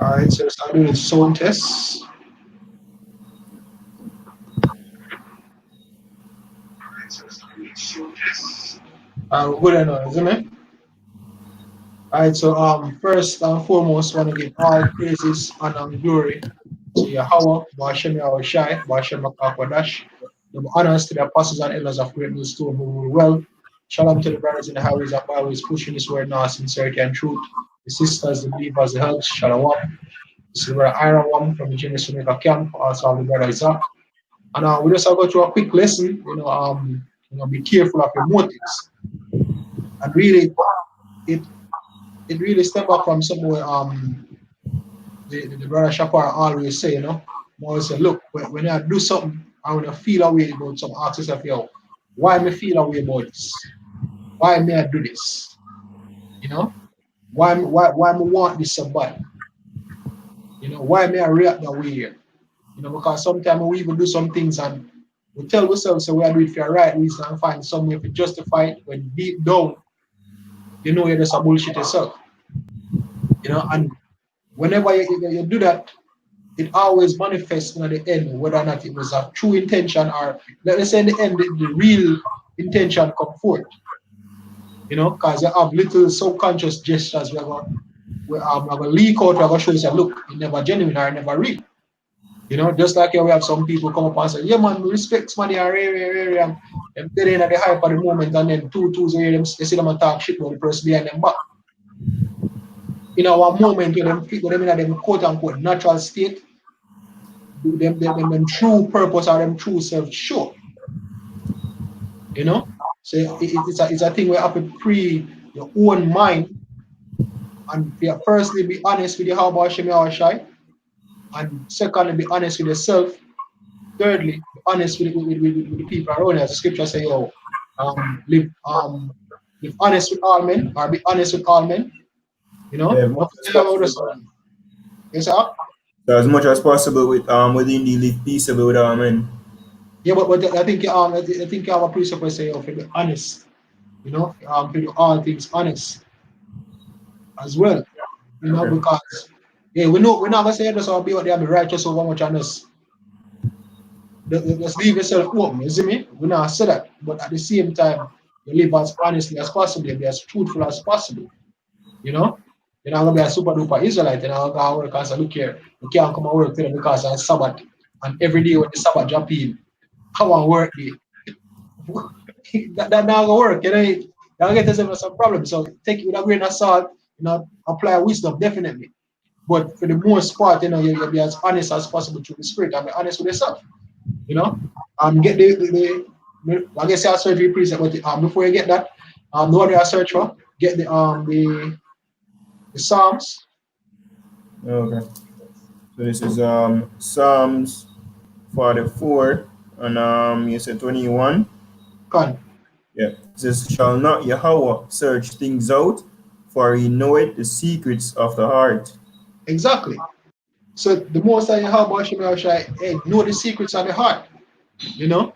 All right, so let's do the sound test. Good enough, isn't it? All right, so first and foremost, want to give all praises and glory to Yahweh, Bashem Yahushai, Bashem Makakwadash. The honors to the apostles and elders of Great News Stone who rule well. Shalom to the brothers in the highways and byways pushing this word now, sincerity and truth. The sisters, the believers, the helps, Shalom. This is Brother Iron One from the Genius Jamaica camp, also the brother Isaac. And we just go through a quick lesson, be careful of your motives. And really, it it really stem back from somewhere the brother Shapar always say, always say, look, when I do something, I want to feel a way about something, ask yourself, yo, why me feel a way about this? Why may I do this? You know? Why me want this so bad? Why may I react that way here? Because sometimes we even do some things and we tell ourselves so we are doing it for the right reason and find some way to justify it when deep down, you're just a bullshit yourself. And whenever you do that, it always manifests in the end, whether or not it was a true intention or let's say in the end the real intention come forth. Because you have little subconscious gestures we have a leak out, we have a show you, look, it never genuine or never real. Just like we have some people come up and say, yeah man, respect money and they're in the hype at the moment and then two they see them and talk shit about the person behind them back. In our moment when them in them quote unquote natural state, them true purpose or them true self show. So it's a thing where you have to pre your own mind and firstly be honest with your how about Shemi or Shy, and secondly be honest with yourself. Thirdly, be honest with the people around you. As the scripture say, live honest with all men or be honest with all men. Yeah, Yes, sir. so as much as possible within the live peaceable with our men. Yeah, but I think I have a principle say, to be honest, to do all things honest as well, Okay. because we know we're not gonna say this or be out there and be righteous over much honest. Just leave yourself open, you see me? We not say that, but at the same time, you live as honestly as possible, be as truthful as possible. You know, you're not gonna be a super duper Israelite, and I'll go work and say, look here, you can't come and work today because it's Sabbath, and every day when the Sabbath drop in, I want work day. that not gonna work, You'll get yourself some problems. So take it with a grain of salt, apply wisdom definitely. But for the most part, you'll be as honest as possible through the spirit and be honest with yourself. Get I guess your surgery preset, but before you get that, the one you search for, get the Psalms. Okay. So this is Psalms 44 and you said 21. Con. Yeah. It says, shall not Yahweh search things out, for he knoweth the secrets of the heart. Exactly. So the most I have about hey, know the secrets of the heart. You know?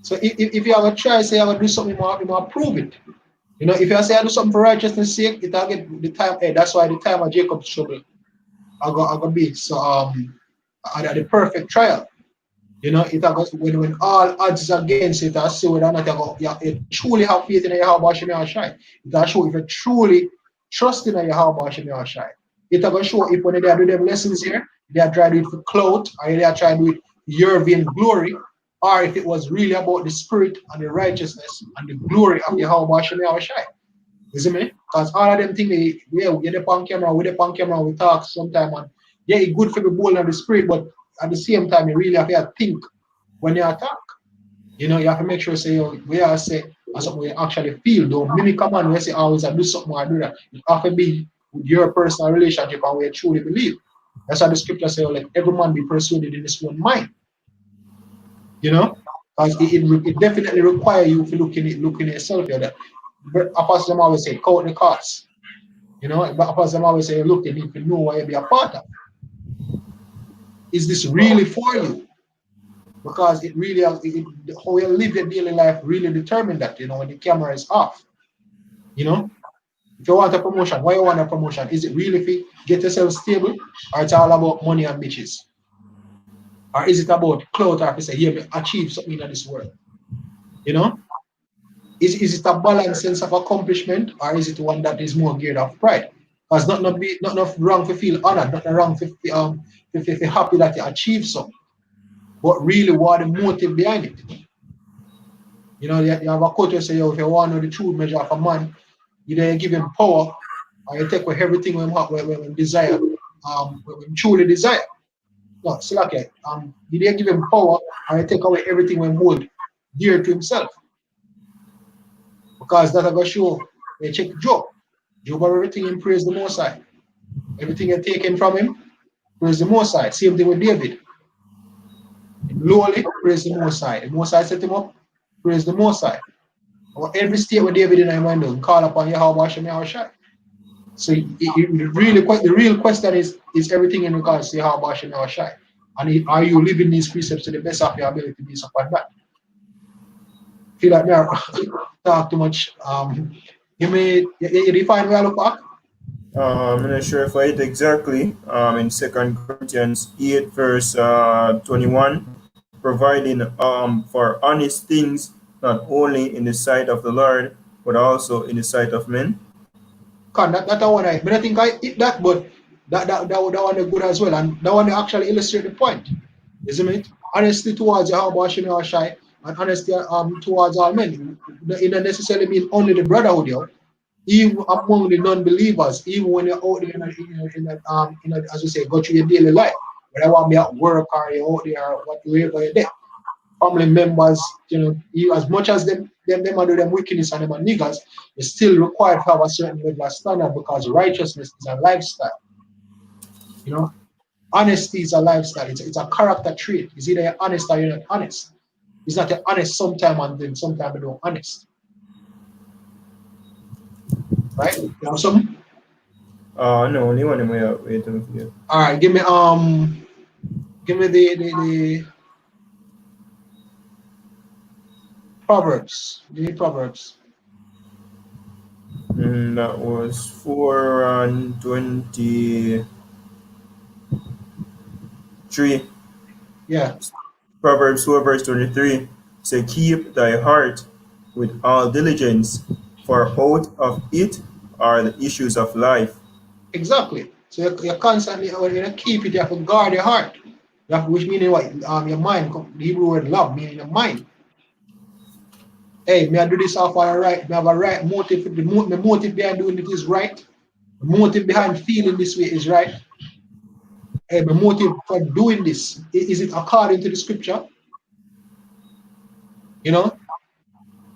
So if you have a try, say I will do something more, you must prove it. If you say I do something for righteousness' sake, it'll get the time. Hey, that's why the time of Jacob's trouble I got be so at the perfect trial. It goes when all odds is against it, I see whether or not you truly have faith in Yahweh Shem Yahshai. It will show if you truly trust in Yahweh Shem Yahshai. It will show if when they do them lessons here, they are trying to do it for clout, or they are trying to do it your vain glory, or if it was really about the spirit and the righteousness and the glory of Yahweh Shem Yahshai. You see me? Because all of them things, we get up on camera, we talk sometime, and yeah, it's good for the bold and the spirit, but at the same time, you really have to think when you attack. You have to make sure say we are say as something we actually feel. Don't mimic a man we say always I do something or I do that. It have to be with your personal relationship and where you truly believe. That's why the scripture say, let every man be persuaded in his own mind. Because it definitely require you to look in yourself. Apostle them always say, count the costs. But apostle them always say, look, you need to know what you be a part of. Is this really for you? Because it really, how you live your daily life really determine that, when the camera is off. If you want a promotion, why you want a promotion? Is it really to get yourself stable, or it's all about money and bitches? Or is it about clout or to say, yeah, me achieve something in this world? You know? Is it a balanced sense of accomplishment, or is it one that is more geared off pride? Because not enough wrong to feel honored, not wrong to feel happy that you achieve something, but really what the motive behind it. You know, you have a quote that say, yo, if you want to know the true measure of a man, you then give him power, or you take away everything when desire, when truly desire. No, still okay. You then give him power, or you take away everything when hold dear to himself. Because that I go show, they check Job. Job have everything in praise the Most High. Everything you taken from him, praise the Most High. Same thing with David. Lowly, praise the Most High. The Most High set him up, praise the Most High. Or every state where David in mind down, call upon Yahweh Hashem Yahushai. So the real question is everything in regards to Yahweh Hashem Yahushai. And are you living these precepts to the best of your ability based upon that? Feel like me talk too much. You define where I look back? I'm not sure if I hit exactly. In 2 Corinthians 8, verse 21, providing for honest things, not only in the sight of the Lord, but also in the sight of men. That one I think I hit that, but that one is good as well, and that one actually illustrate the point, isn't it? Honesty towards Yahweh Hashem Yahushai and honesty towards all men. It doesn't necessarily mean only the brotherhood, yo. Even among the non-believers, even when you're out there as we say, go through your daily life, whether you be at work or you're out there or whatever you're there. Family members, you know, you, as much as them do them wickedness and them are niggas, you're still required to have a certain level of standard because righteousness is a lifestyle. You know, honesty is a lifestyle. It's a character trait. It's either you're honest or you're not honest. It's not you're honest sometime and then sometime you're not honest. Right? You have something? No, only one way to forget. All right, give me the Proverbs. Give me Proverbs. That was 4:23. Yeah. Proverbs 4, verse 23. Say, keep thy heart with all diligence, for out of it are the issues of life. Exactly. So you're constantly, when you keep it, you have to guard your heart. Which meaning what? Your mind. The Hebrew word love, meaning your mind. Hey, may I do this off all right? May I have a right motive? The motive behind doing it is right. The motive behind feeling this way is right. Hey, the motive for doing this, is it according to the scripture? You know?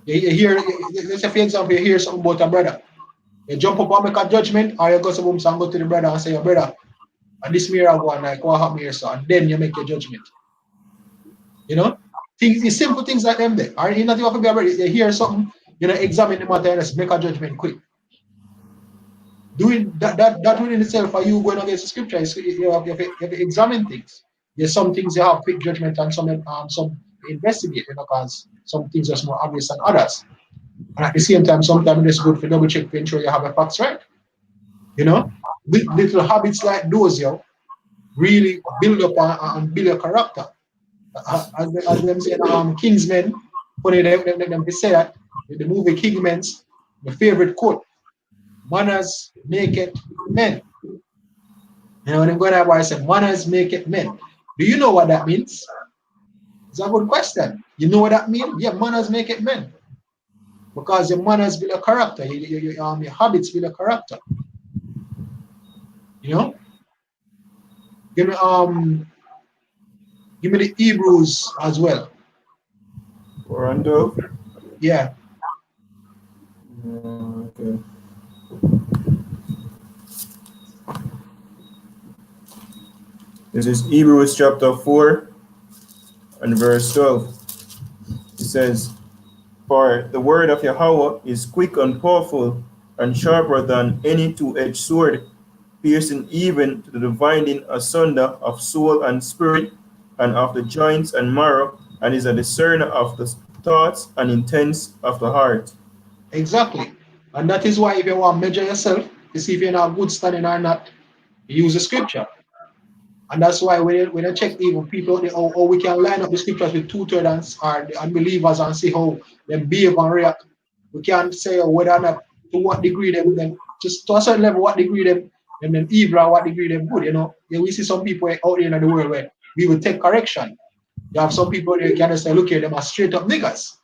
You hear, let's say for example, you hear something about a brother. You jump up and make a judgment, or you go to and go to the brother and say, your brother, and this mirror go on like what happened here, so and then you make your judgment. You know? Things, simple things like them there. Or you not even have to be a brother. You hear something, you know, examine the matter and just make a judgment quick. Doing that within itself, are you going against the scripture? You have to examine things. There's some things you have quick judgment and some investigate, you know, because some things are more obvious than others. And at the same time, sometimes it's good for double check to ensure you have the facts right. You know, little habits like those, yo, really build up and build your character. As them say, Kingsmen, funny them say that the movie Kingmen's, my favorite quote: "Manners make it men." You know, when I'm going to I said, "Manners make it men." Do you know what that means? It's a good question. You know what that means? Yeah, manners make it men. Because your manners build a character, your habits build a character. You know? Give me the Hebrews as well. Orlando? Yeah. Okay. This is Hebrews chapter 4 and verse 12. It says, for the word of Yahweh is quick and powerful and sharper than any two-edged sword, piercing even to the dividing asunder of soul and spirit, and of the joints and marrow, and is a discerner of the thoughts and intents of the heart. Exactly. And that is why if you want to measure yourself to see if you're in a good standing or not, you use the scripture. And that's why when I check even people, how we can line up the scriptures with two-thirds or the unbelievers and see how they behave and react. We can't say whether or not to what degree them just to a certain level what degree them evil or what degree them good. Yeah, we see some people out there in the world where we will take correction. You have some people there can say, look here, them are straight up niggas.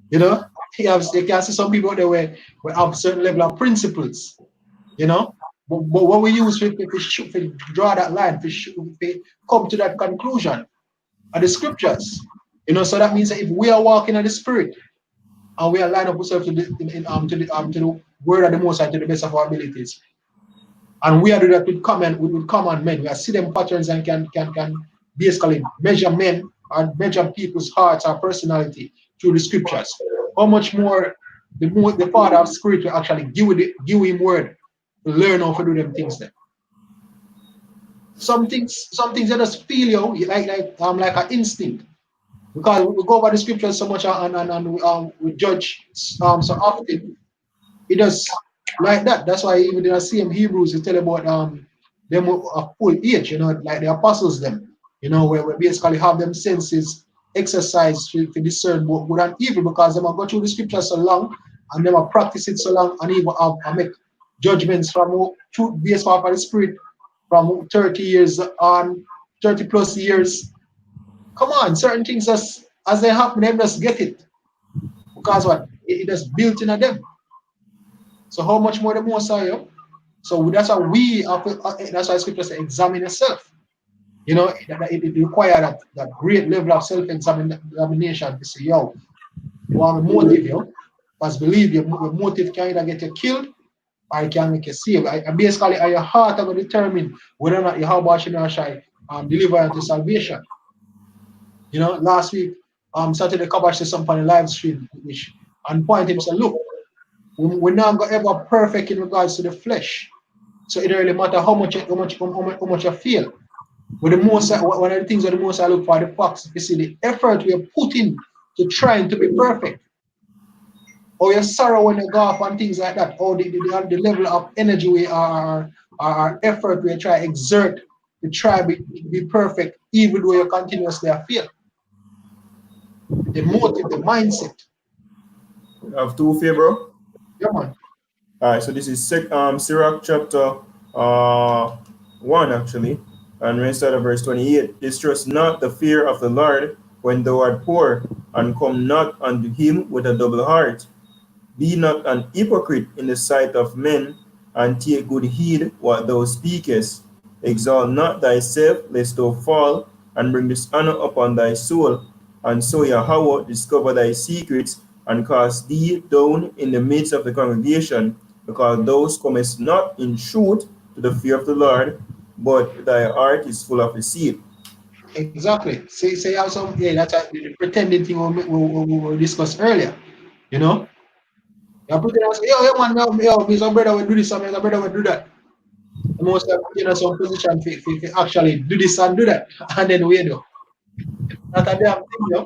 You know, you can see some people there where have certain level of principles. You know, but what we use to draw that line, to come to that conclusion are the scriptures. So that means that if we are walking in the spirit and we are lined up ourselves to the word of the Most High to the best of our abilities, and we are doing that with common men, we are see them patterns and can basically measure men and measure people's hearts or personality through the scriptures. How much more the Father of Spirit will actually give him word to learn how to do them things then. Some things that just feel you like an instinct. Because we go over the scriptures so much and we judge so often. It does like that. That's why even in the same Hebrews, you tell about them of full age, like the apostles them, where we basically have them senses exercised to discern both good and evil because them have go through the scriptures so long and them have practiced it so long and even have make judgments from truth based off of the spirit from 30 years on, 30 plus years. Come on, certain things as they happen, them just get it. Because what? It is built in them. So how much more the Most High? So that's why that's why scripture says examine yourself. It requires that great level of self-examination to say, yo, you want to motive you, because believe your motive can either get you killed or it can make you saved. Basically, your heart will determine whether or not you have Shai deliver you to salvation. Last week, Saturday Kabash said something on the live stream, which and point him said, look, we're not going ever perfect in regards to the flesh. So it really matter how much you feel. But the most one of the things that the most I look for the fox, you see the effort we are putting to trying to be perfect. Or your sorrow when you go off and things like that, or the level of energy we are our effort we try exert to try be perfect, even though you continuously feel. The motive, the mindset. You have two fear, bro? Yeah, man. All right, so this is Sirach chapter 1, actually. And we start at verse 28. Distrust not the fear of the Lord when thou art poor, and come not unto him with a double heart. Be not an hypocrite in the sight of men, and take good heed what thou speakest. Exalt not thyself, lest thou fall, and bring dishonor upon thy soul. And so Yahweh discover thy secrets, and cast thee down in the midst of the congregation, because thou comest not in truth to the fear of the Lord, but thy heart is full of deceit. Exactly. Say how some that's the pretending thing we discussed earlier. You pretend and say, yo, man, me some brother will do this, some brother will do that. The most some position for actually do this and do that, and then we do. Not a damn thing,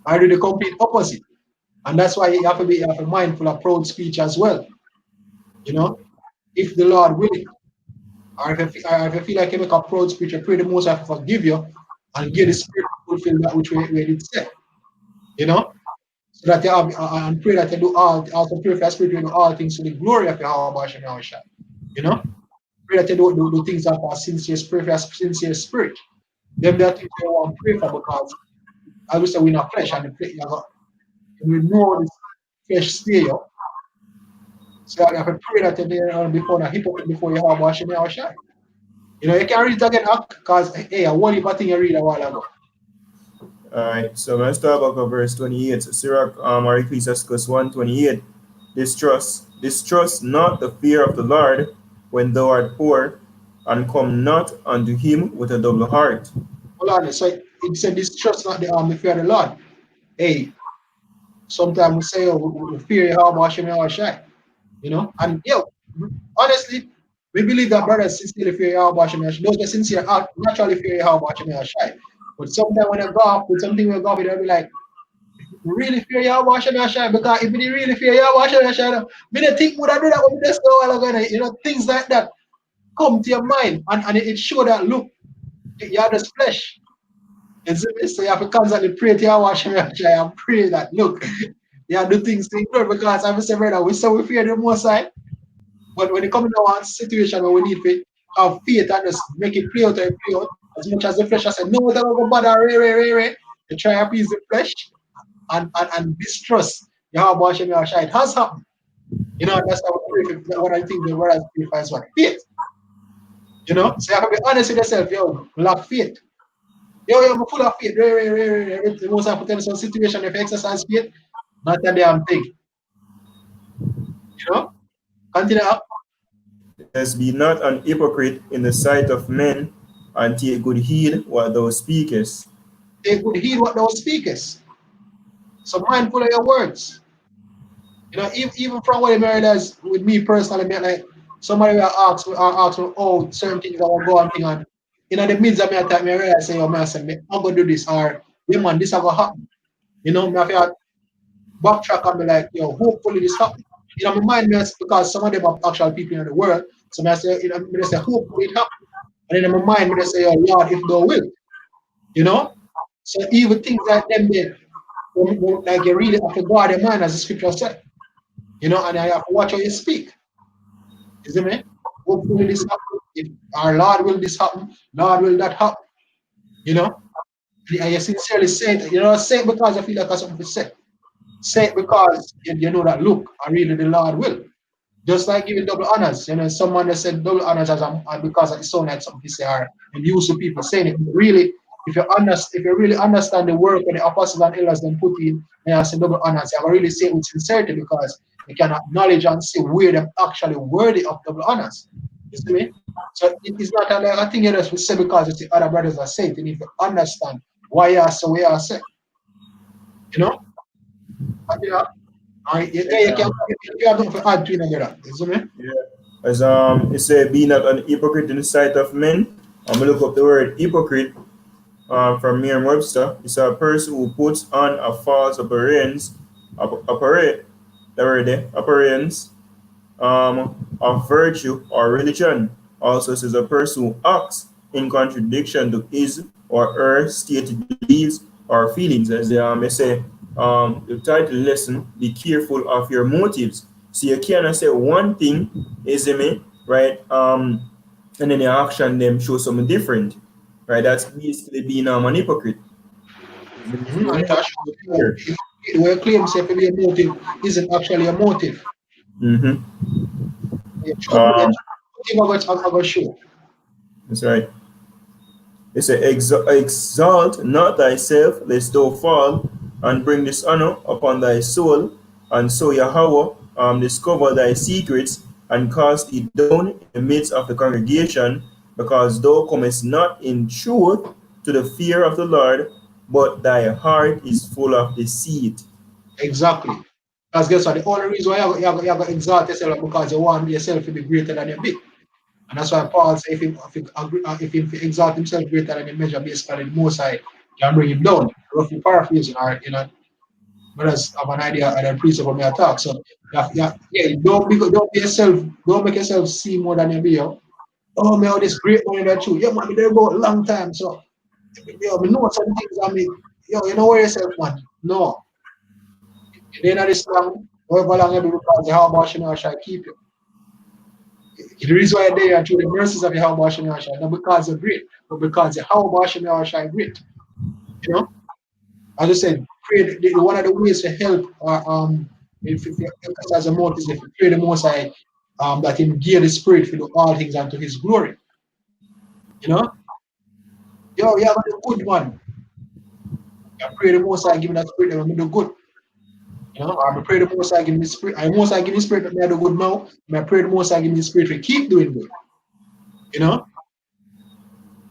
I do the complete opposite. And that's why you have to be mindful of proud speech as well. If the Lord will it, or if you feel like you make a proud speech, I pray the most I forgive you and give the spirit to fulfill that which we did say. So that you have and pray that you do also pray for your spirit to do all things to the glory of Yahweh Hashem Yahushua. Pray that you do things that are sincere, pray for your sincere spirit. Them that things you want to pray for because as we say we're not flesh and the flesh, we know this flesh stay up. So you have to pray that you're before the hypocrite before you have Hashem Yahushua. You can read it again because hey, I want you thing you read a while ago. All right, so let's start about verse 28. So Sirach or Ecclesiastes 1:28. Distrust not the fear of the Lord when thou art poor, and come not unto him with a double heart. Hold on, so it said distrust not the fear of the Lord. Hey, sometimes we say we fear how Hashem Yahushua. And honestly, we believe that brothers sincerely fear Yahweh Hashem Yahushua. Those that sincere naturally fear Yahweh Hashem Yahushua. But sometimes when I go off with something we go off, they'll be like, really fear Yahweh Hashem Yahshai, because if you really fear Yahweh Hashem Yahshai, me don't think would I do that when we just go all again, you know, things like that come to your mind, and it show that look, you are just flesh. And so you have to constantly pray to Yahweh Hashem Yahshai and pray that look, you do things to ignore, because I'm saying brother, we say we fear the most side, but when it comes to a situation where we need to have faith and just make it play out and play out, as much as the flesh I said, no, that will go bother, to try to appease the flesh and distrust Yahweh Hashem Yahshai. It has happened. You know, that's what I think the word has purifies what? Faith. You know, so you have to be honest with yourself, yo, lack faith. Yo, I'm full of faith. The most I put in some situation, if you exercise faith, not a damn thing. You know? Continue up. Yes, be not an hypocrite in the sight of men, and take good heed what thou speakest. Take good heed what thou speakest. So mindful of your words. You know, even from what I realize with me personally, like somebody will ask me, oh, certain things I will go on thing, and in the midst of me attack, I realize say, oh man, I'm gonna do this, or yeah man, this is gonna happen. You know, I feel backtrack and be like, yo, hopefully this happen. You know, my mind because some of them are actual people in the world. So I say, you know, I say, hopefully it happen. And then in my mind, I say, oh Lord, if thou will. You know? So even things like them there, like you really have to guard your mind, as the scripture said. You know, and I have to watch how you speak. You see me? Hopefully this happen. If our Lord will this happen, Lord will that happen. You know? And you sincerely say it. You know, say it because I feel like that's something to say. Say it because you know that look, I really the Lord will. Just like giving double honors. You know, someone that said double honors as because it sounds like something to say, or and used to people saying it. But really, if you really understand the work that the apostles and elders then put in, and I say double honors, you have to really say it with sincerity, because you can acknowledge and see where they're actually worthy of double honors. You see me? So it's not like a thing you just say because it's the other brothers are saying. You need to understand why you are so, where you are saying. You know? You know, you have to add to it, isn't it? Yeah. As it said, be not an hypocrite in the sight of men. I'm gonna look up the word hypocrite from Merriam-Webster. It's a person who puts on a false appearance of virtue or religion. Also says a person who acts in contradiction to his or her stated beliefs or feelings. As they say, the title lesson, be careful of your motives. So you cannot say one thing, is it, right? And then your action them show something different, right? That's basically being an hypocrite. The way claims to be a motive isn't actually a motive. Mm-hmm. That's right. It says, exalt not thyself, lest thou fall, and bring dishonor upon thy soul, and so Yahweh discover thy secrets, and cast thee down in the midst of the congregation, because thou comest not in truth to the fear of the Lord, but thy heart is full of deceit. Exactly. Because guess what? The only reason why you have to exalt yourself because you want yourself to be greater than your big. And that's why Paul says if he exalt himself greater than the measure, basically the most high can bring him down. Roughly paraphrasing, or you know, brothers have an idea and a principle may attack. So don't be yourself, don't make yourself see more than you be. Yo. Oh man, this great money that too. Yeah, man, be there about a long time. So yo, we know some things. I mean, yo, you know where yourself, man. No. You're not this long, however long you be, because the Yahweh Hashem shall keep you. The reason why they are through the mercies of the Yahweh Hashem not because you're great, but because the Yahweh Hashem shall great. You know? As I said, pray one of the ways to help if you emphasize the motive is if you pray the most high that him gear the spirit to do all things unto his glory. You know? Yo, you have a good one. You pray the most high, give me that spirit that will do good. You know, I pray the most I give me the spirit. I most I give me the spirit that may do good now. I pray the most I give me the spirit to keep doing good. You know?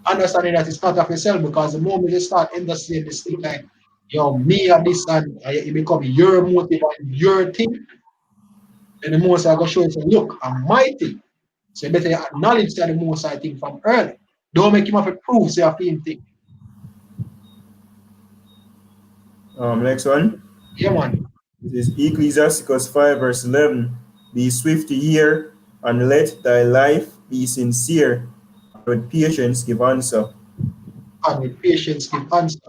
Understanding that it's not of yourself, because the moment you start understanding this thing like, yo, me and this, and it become your motive and your thing, then the most I go show you, say, look, I'm mighty. So you better acknowledge that the most I think from early. Don't make him have to prove say a thing. Next one. Yeah, man. This is Ecclesiasticus 5, verse 11. Be swift to hear, and let thy life be sincere, and with patience give answer. And with patience give answer.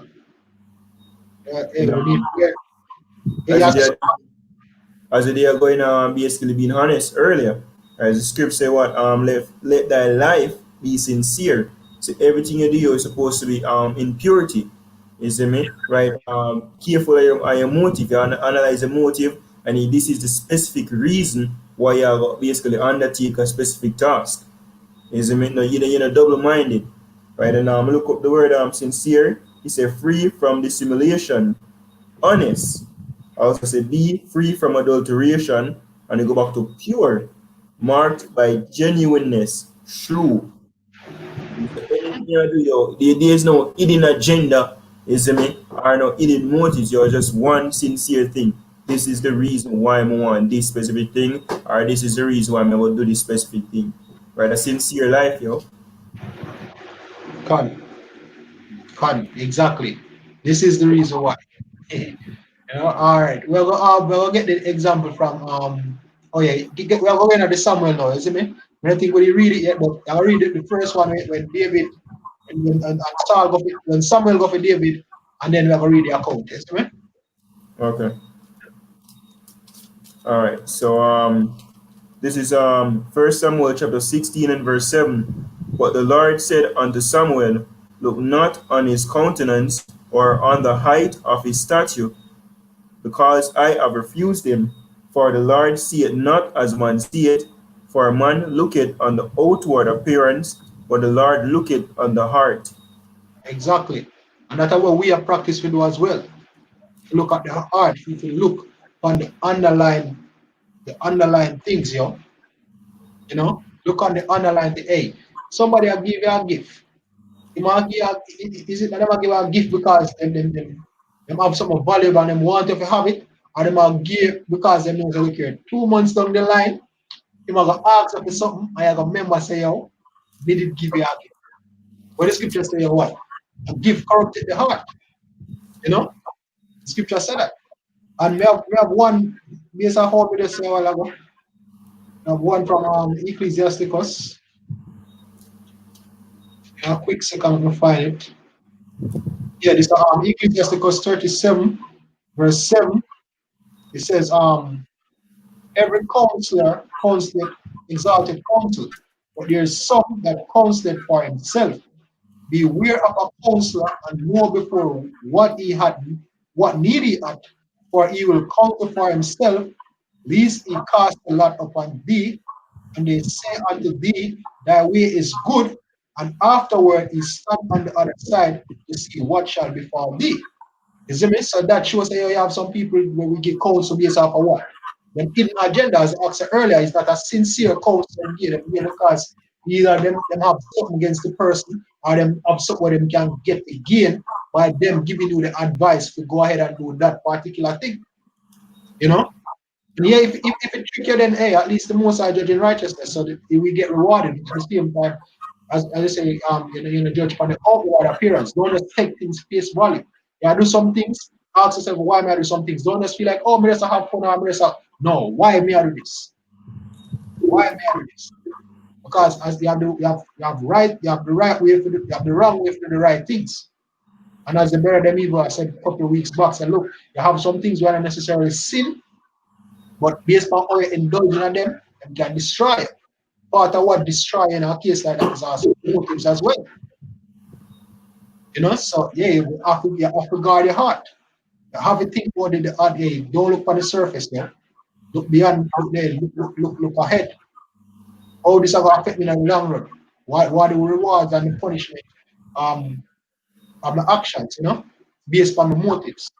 You We need know, to get, as yeah, they are, as they are going basically being honest earlier, as the script say, what let thy life be sincere. So everything you do is supposed to be in purity. You see me? Right? Careful of your motive. You analyze the motive, and this is the specific reason why you basically undertake a specific task. You see me? No, you're not double-minded. Right? And look up the word sincere. He said free from dissimulation, honest. I also say be free from adulteration, and you go back to pure, marked by genuineness, true. So anything you do, there's no hidden agenda, you see me, or no hidden motives. You're just one sincere thing. This is the reason why I want this specific thing, or this is the reason why I will do this specific thing. Right? A sincere life, yo. con, exactly. This is the reason why. All right. We'll get the example from oh yeah, we're going at the Samuel now, isn't it? I don't think we read it yet, but I'll read it the first one when David and Saul go for, when Samuel go for David, and then we're gonna read the account, isn't it? Okay. All right. So this is First Samuel chapter 16 and verse 7. But the Lord said unto Samuel, look not on his countenance or on the height of his stature, because I have refused him. For the Lord seeth not as man seeth, for man looketh on the outward appearance, but the Lord looketh on the heart. Exactly. And that's what we have practiced with do as well. If you look at the heart, if you look on the underlying things, look on the underlying thing. Hey, somebody will give you a gift. He might give is it that they might give a gift because them have something valuable and them want to have it, or they might give because they know they care. 2 months down the line, you might go ask for something, and you go remember say, yo, did it give you a gift? But the scripture say, what? A gift corrupted the heart, you know? The scripture said that. And we have one, based on how we just say a while ago, we have one from Ecclesiasticus. A quick second to find it. Yeah, this Ecclesiasticus 37, verse 7. It says, every counselor counseleth exalted counsel, but there is some that counseleth for himself. Beware of a counselor and know before what need he had, for he will counsel for himself, lest he cast a lot upon thee, and they say unto thee, thy way is good, and afterward he stand on the other side to see what shall befall thee. You see me? So that shows that you have some people where we give counsel based off of what? The hidden agenda, as I said earlier, is not a sincere counsel them give them because either them have something against the person or them have something where them can get again by them giving you the advice to go ahead and do that particular thing. You know? And yeah, if it trick you, then hey, at least the most are judging righteousness, so that we get rewarded at the same time. As I say, judge on the outward appearance. Don't just take things face value. Yeah, do some things. Ask yourself, why may I do some things? Don't just feel like, oh, me just have fun or me just have. No, why may I do this? Why may I do this? Because as you have right, you have the right way for you have the wrong way for the right things. And as the brother them evil I said a couple of weeks back, said, look, you have some things where not necessarily sin, but based on how you're indulging on them, them can destroy you. Part of what destroying a case like that is also motives as well. So yeah, you have to guard your heart. You have to think about the heart. Yeah, don't look on the surface there. Look beyond, look there, look ahead. How this is going to affect me in the long run? What are the rewards and the punishment um, of my actions, based on the motives.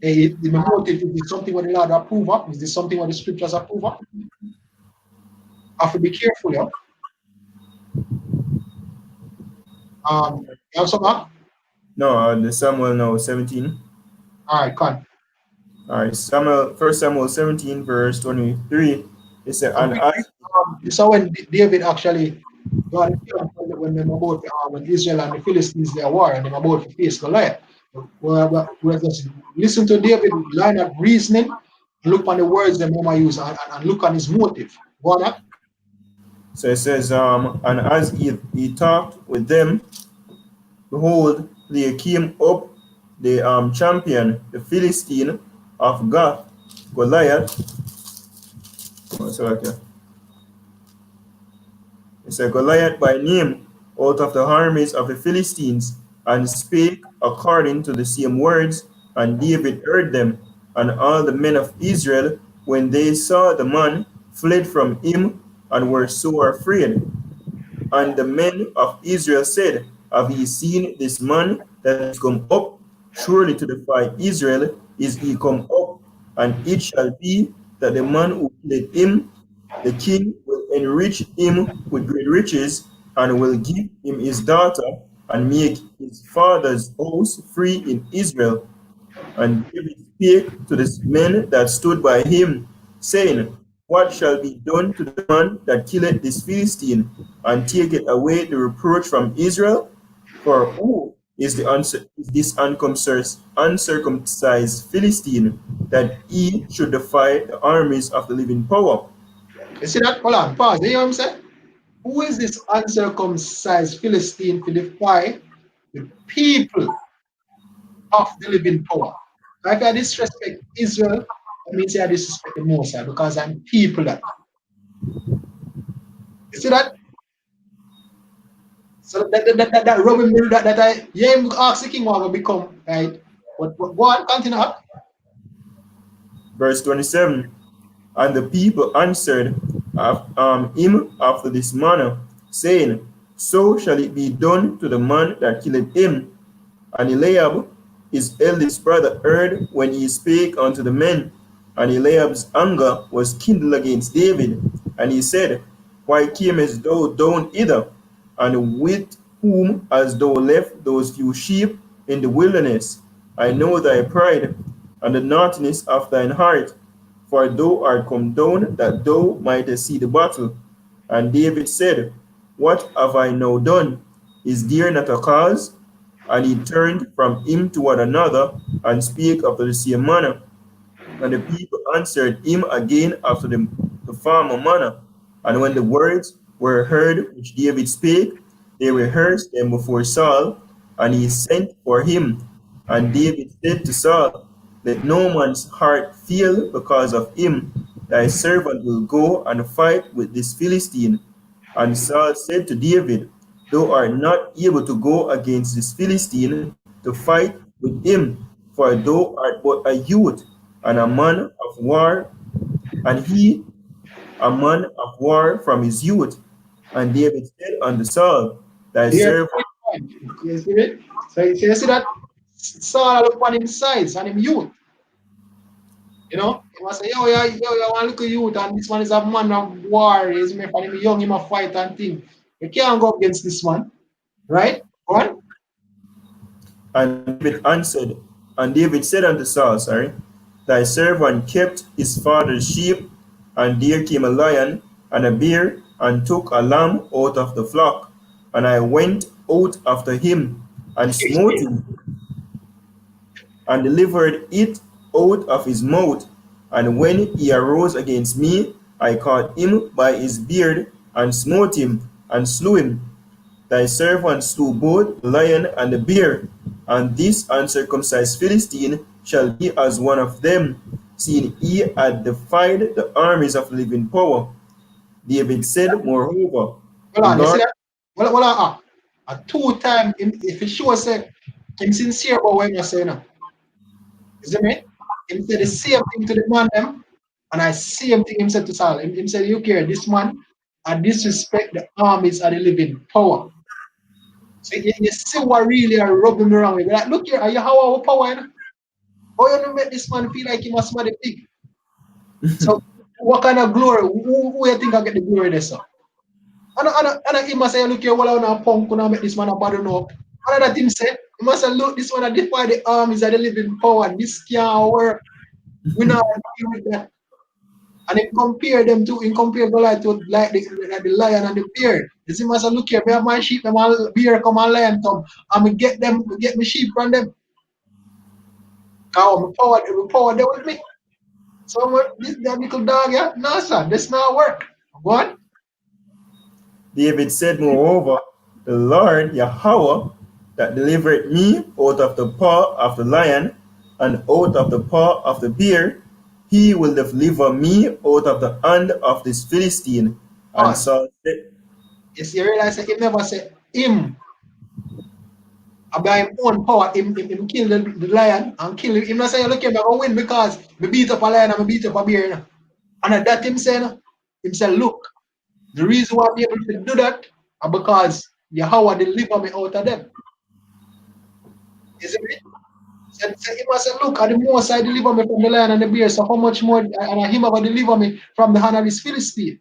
If the motive is something what the Lord approve of, is this something what the scriptures approve of? I have to be careful, yeah. You have something? No, the Samuel now 17. All right, come. All right, First Samuel 17, verse 23. It said, And and as so when David actually got it when they were about when Israel and the Philistines they war and they were about to face Goliath. Well, just listen to David, line of reasoning, look on the words that Mama use, and look on his motive. Go on. So it says, and as he talked with them, behold, there came up the champion, the Philistine of Gath, Goliath. Oh, sorry, okay. It's a Goliath by name, out of the armies of the Philistines, and spake according to the same words, and David heard them. And all the men of Israel, when they saw the man, fled from him, and were sore afraid. And the men of Israel said, have ye seen this man that is come up? Surely to defy Israel is he come up. And it shall be that the man who killed him, the king will enrich him with great riches, and will give him his daughter, and make his father's house free in Israel. And David spake to the men that stood by him, saying, what shall be done to the man that killeth this Philistine, and taketh away the reproach from Israel? For who is this uncircumcised Philistine, that he should defy the armies of the living power? You see that? Hold on, pause. You hear what I'm saying? Who is this uncircumcised Philistine to defy the people of the living power? If I disrespect Israel, that means I disrespect the Most High, because I'm people that. You see that? So that rubbing me that I yeah, ask the king what will become, right? But go on, continue up. Verse 27. And the people answered him after this manner, saying, so shall it be done to the man that killed him. And Eliab, his eldest brother, heard when he spake unto the men. And Eliab's anger was kindled against David. And he said, why camest thou down hither? And with whom hast thou left those few sheep in the wilderness? I know thy pride, and the naughtiness of thine heart, for thou art come down that thou mightest see the battle. And David said, what have I now done? Is there not a cause? And he turned from him toward another, and spake after the same manner. And the people answered him again after the former manner. And when the words were heard which David spake, they rehearsed them before Saul, and he sent for him. And David said to Saul, let no man's heart fail because of him. Thy servant will go and fight with this Philistine. And Saul said to David, thou art not able to go against this Philistine to fight with him, for thou art but a youth, and a man of war, and he a man of war from his youth. And David said unto Saul, thy Here, servant. you see it? So you see that Saul look on him size and him youth. You know, he must say, yo, one look at youth, and this man is a man of war. He's me for him young, him a fight and thing. You can't go against this man, right? Go on. And David answered, and David said unto Saul, thy servant kept his father's sheep, and there came a lion and a bear, and took a lamb out of the flock. And I went out after him, and smote him, and delivered it out of his mouth. And when he arose against me, I caught him by his beard, and smote him, and slew him. Thy servant slew both the lion and the bear, and this uncircumcised Philistine shall be as one of them, seeing he had defied the armies of the living power. David said, moreover, Hold on, you see that? Hold on. A two-time, if he shows say, him sincere about what you're saying now. You see me? Him said the same thing to the man them, and I same thing him said to Saul. Him said, you care, this man, I disrespect the armies of the living power. So you see what really are rubbing me wrong with. Like, look here, are you how our power? You know? How you make this man feel like he must be the pig? So what kind of glory? Who you think I get the glory there, sir? And he must say, look here, what I want to punk when I make this man a bad enough. Another thing say, he must say, look, this one I defy the armies of the living power. This can't work. We not agree with that. And he compare them to, he compare Goliath to like the lion and the bear. You see, must say, look here, me have my sheep, and my bear come and lion come, and we get them, we get my sheep from them. Now my power there with me. So this that little dog, yeah, no sir, this not work. What? David said, moreover, the Lord Yahweh that delivered me out of the paw of the lion and out of the paw of the bear, he will deliver me out of the hand of this Philistine. And Pause. Saul said, You see, you realize that him never say him by him own power, him kill the lion and kill him. Him not say, look, I'm gonna win because me beat up a lion and me beat up a bear. You know? And at that him say, no? Him say, look, the reason why I'm able to do that is because Yahweh deliver me out of them. You see me? So he must say, look, at the most I deliver me from the lion and the bear, so how much more and him ever deliver me from the hand of this Philistine?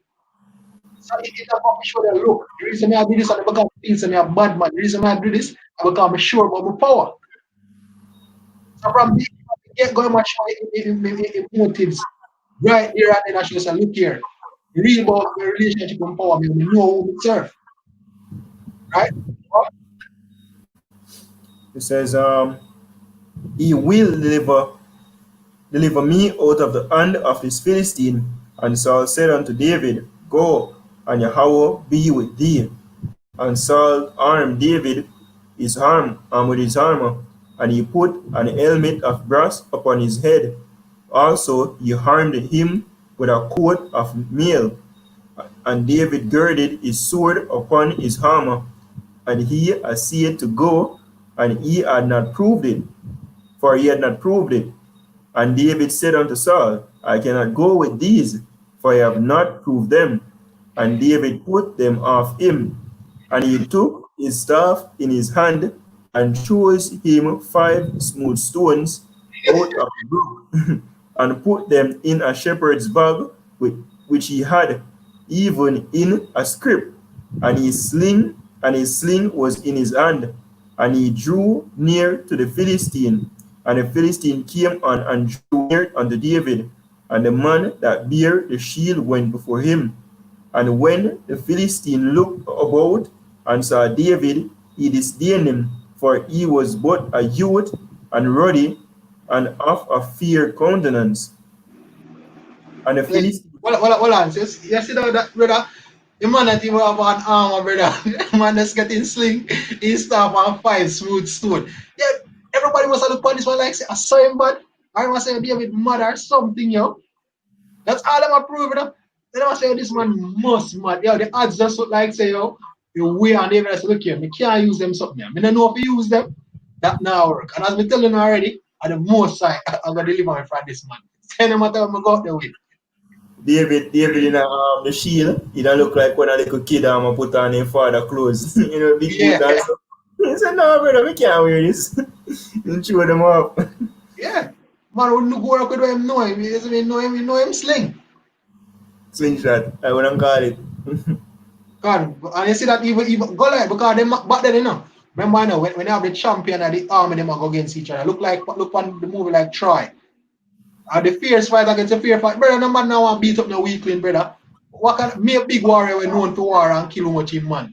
So it is about me show them, look, the reason I do this is because things and I'm a bad man. The reason I do this is because I'm sure about my power. So from the get going much in motives right here and then I should say, look here, real about the relationship and power, me know who serve. Right? he says, he will deliver me out of the hand of this Philistine. And Saul said unto David, go, and Yahweh be with thee. And Saul armed David his arm with his armor, and he put an helmet of brass upon his head. Also he armed him with a coat of mail, and David girded his sword upon his armor, and he essayed to go, and he had not proved it, for he had not proved it. And David said unto Saul, I cannot go with these, for I have not proved them. And David put them off him, and he took his staff in his hand, and chose him 5 smooth stones out of the brook, and put them in a shepherd's bag which he had, even in a scrip, and his sling was in his hand, and he drew near to the Philistine, and the Philistine came on and drew near unto David, and the man that bare the shield went before him. And when the Philistine looked about and saw David, he disdained him, for he was but a youth and ruddy and of a fair countenance. And the Philistine, Hold on, sis. You see that, brother? The man that even have an armor, brother. The man that's getting sling, his staff and 5 smooth stone. Yeah, everybody must have looked at this one like, say, I saw him bad. I must say, David mad or something, yo. That's all I'm approving, you know. Then I must say, this man must mad. Yo, the odds just look like, say, yo, the way and David has look here. Me can't use them something. I don't know if you use them. That now work. And as me telling you already, at the most side, I'm going to deliver me from this man. Say no matter what I go out there with. David in the shield, he don't look like when a little kid put on his father clothes. You know, big boot and stuff. He said, no, brother, we can't wear this. And show them up. Yeah. Man wouldn't go work with him know him. He doesn't even know him sling. Slingshot, I wouldn't call it. God, and you see that even go like because them back then, you know. Remember, you know, when they have the champion and the army, them go against each other. Look on the movie like Troy. The fierce fight against the fair fight. Brother, no man now want beat up no weakling, brother. What kind of me a big warrior when known to war and kill much him man?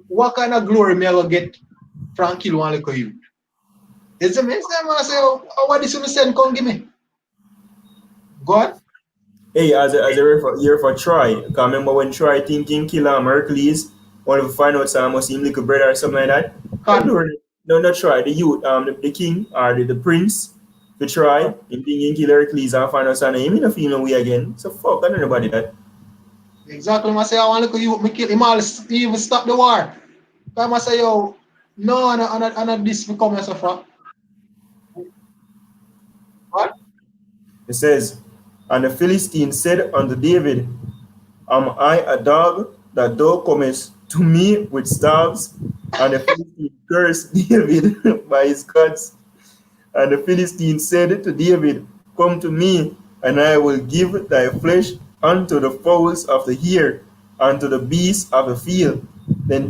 What kind of glory me I go get from kill one little youth? It's a mess, man. I say, oh, what this you send come give me? Go on. Hey, as a year for Troy, because remember when Troy thinking kill Hercules, wanted to find out some must him little brother or something like that? No, not Troy, the youth, the king or the prince, to Troy, him thinking kill Hercules and find out some him in a feel no way again. So fuck, I don't know about that. Exactly, I say, I want to look at you, me kill him all, even stop the war. I say, yo, no, and this become a suffer. What? It says, and the Philistine said unto David, am I a dog that thou comest to me with staves? And the Philistine cursed David by his gods. And the Philistine said to David, come to me, and I will give thy flesh unto the fowls of the air, and to the beasts of the field. Then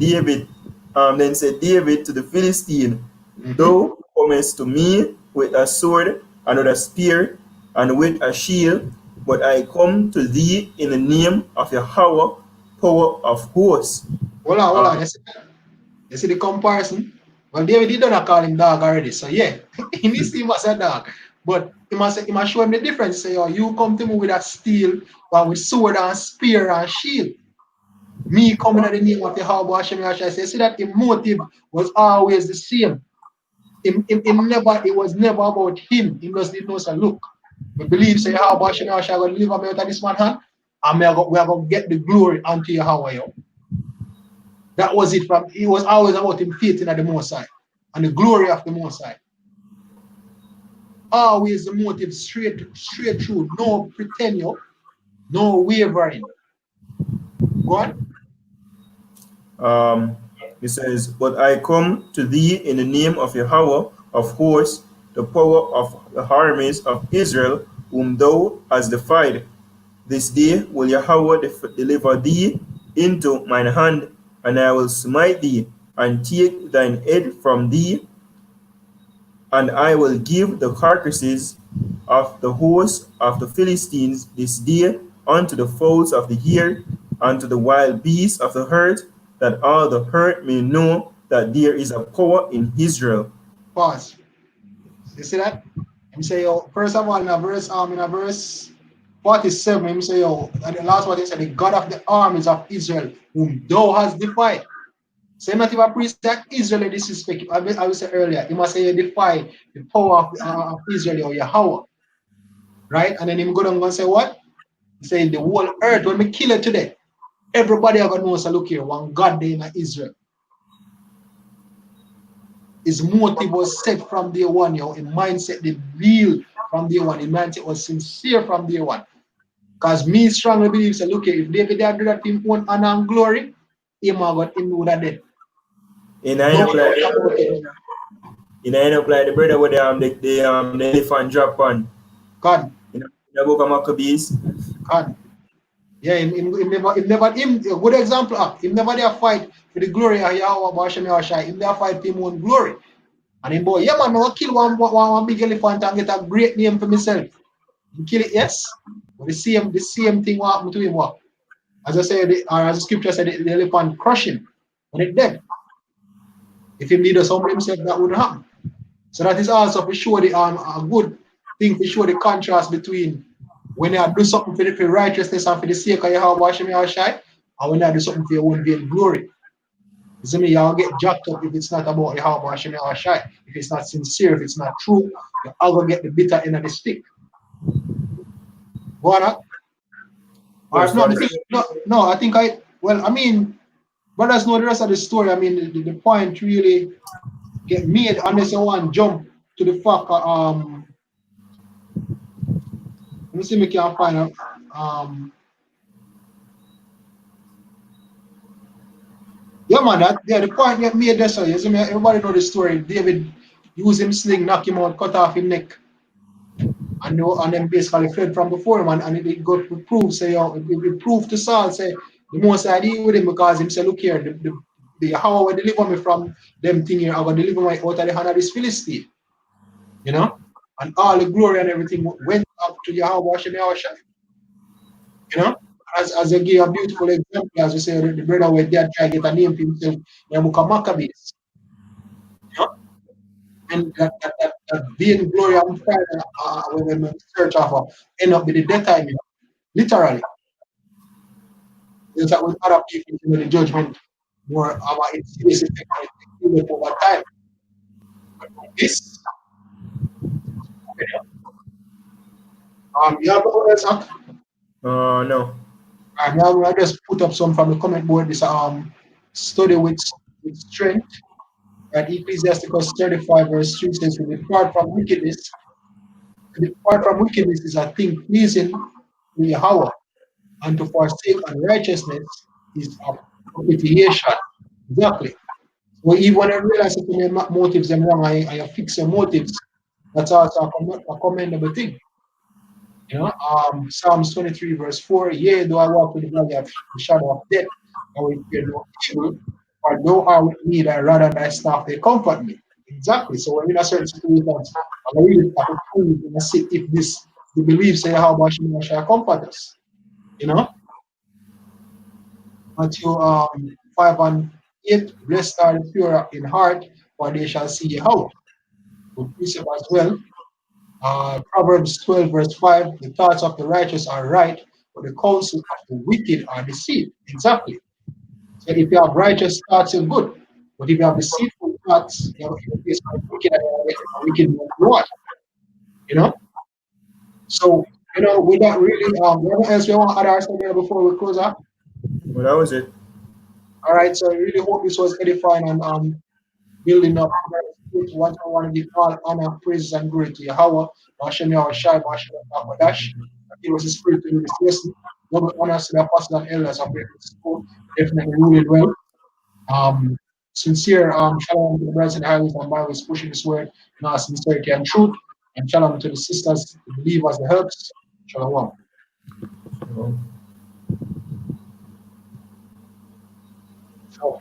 said David to the Philistine, thou comest to me with a sword and with a spear and with a shield, but I come to thee in the name of Yahweh, power of hosts. Hold on. You see the comparison? Well, David did not call him dog already, so yeah, he needs him as a dog. But he must show him the difference. Say, oh, you come to me with a steel, but with sword and spear and shield. Me coming in the name of Yahweh Hashem Yahshua. Say, see that the motive was always the same. It was never about him. He just didn't know, say, look, we believe, say, Yahweh Hashem Yahshua going to deliver me out of this man's hand, and we are going to get the glory unto Yahweh. That was it. It was always about him faith in the Most High and the glory of the Most High. Always the motive straight through, no pretend, no wavering. Go on. He says, but I come to thee in the name of Yahweh of hosts, the power of the armies of Israel, whom thou hast defied. This day will Yahweh deliver thee into mine hand, and I will smite thee, and take thine head from thee, and I will give the carcasses of the hosts of the Philistines this day unto the fowls of the air, unto the wild beasts of the earth, that all the earth may know that there is a power in Israel. Pause. You see that? Him say, first of all, in a verse 47, him say, and the last one he said, the God of the armies of Israel, whom thou hast defied. So not even priest that Israel disrespect. I will say earlier, he must say you defy the power of Israel or Yahweh. Right? And then him go down and say what? He say the whole earth, when we kill it today, everybody are gonna know, so look here, one God there in Israel. His motive was set from day one, his mindset, the real from day one, his mindset was sincere from day one. Because me strongly believe, so look here, if David had do that in own honor and glory, him would have dead. In end up like the brother with the elephant drop on. God. In the book of Maccabees. God. Yeah, him a good example. Him never there fight for the glory of Yahweh Hashem Yahshua. Him there fight for him own glory. And him boy, yeah man, I kill one big elephant and get a great name for myself. He kill it, yes. But the same thing what happened to him. What? As I said, or as the scripture said, the elephant crush him when it dead. If he need us humble himself, that wouldn't happen. So that is also for sure the a good thing for sure the contrast between when you do something for righteousness and for the sake of Yahweh Hashem Yahshua, and when you do something for your own vain glory. You see me, you'll get jacked up if it's not about Yahweh Hashem Yahshua. If it's not sincere, if it's not true, you're all going to get the bitter end of the stick. Go on, no, I think brothers know the rest of the story. I mean, the point really get made unless you want to jump to the fact. Let me see if we can find out. Yeah, man, the point get made there. So you see me, everybody know the story. David used him sling, knock him out, cut off his neck, and then basically fled from before him, and it got to prove, say, it proved to Saul, say, the most I deal with him because him say, look here, how I will deliver me from them thing here, I will deliver me out of the hand of this Philistine. You know? And all the glory and everything went up to Yahweh Hashem Yahshua. You know? As you give a beautiful example, as you say, the brother where dad try to get a name for himself, the book of Maccabees. You know? And that being glory and fire when they search of end up with the death time, you know? Literally. There's that with other people, you know, the judgment more of its serious effect over time. But this, you have no else up? No. I just put up some from the comment board. This study with strength. At Ecclesiasticus 35 verse 3 says, "To depart from wickedness. To depart from wickedness is a thing pleasing to Yahweh, and to forsake unrighteousness is a propitiation." Exactly. So even when I realize that your motives are wrong, I fix your motives. That's also a commendable thing. You know, Psalms 23 verse 4, "Yea, though I walk through the valley of the shadow of death, I will fear no evil, for thou art with me, thy rod and thy staff, they comfort me." Exactly. So when we're in a certain situation, I really have to prove and see if this the beliefs say how much we shall comfort us. You know? Matthew 5:8, "Blessed are the pure in heart, for they shall see Yahweh." Good precept as well. Proverbs 12, verse 5, the thoughts of the righteous are right, but the counsel of the wicked are deceit. Exactly. So if you have righteous thoughts, you're good. But if you have deceitful thoughts, you face wicked and you get a wicked reward. You know? So, with that really, what else we want to add our stuff before we close up? Well, that was it. All right, so I really hope this was edifying and building up. Once I want to give all honor, praises, and glory to Yahweh, Hashem Yahushai, Hashem Yahweh. It was a spirit to do this lesson. Double honors to the apostles and elders of the school, definitely ruled well. Sincere shalom to the brothers and highways and byways pushing this word in our sincerity and truth. And shalom to the sisters, the believers, the helps. Shalom. Well, So,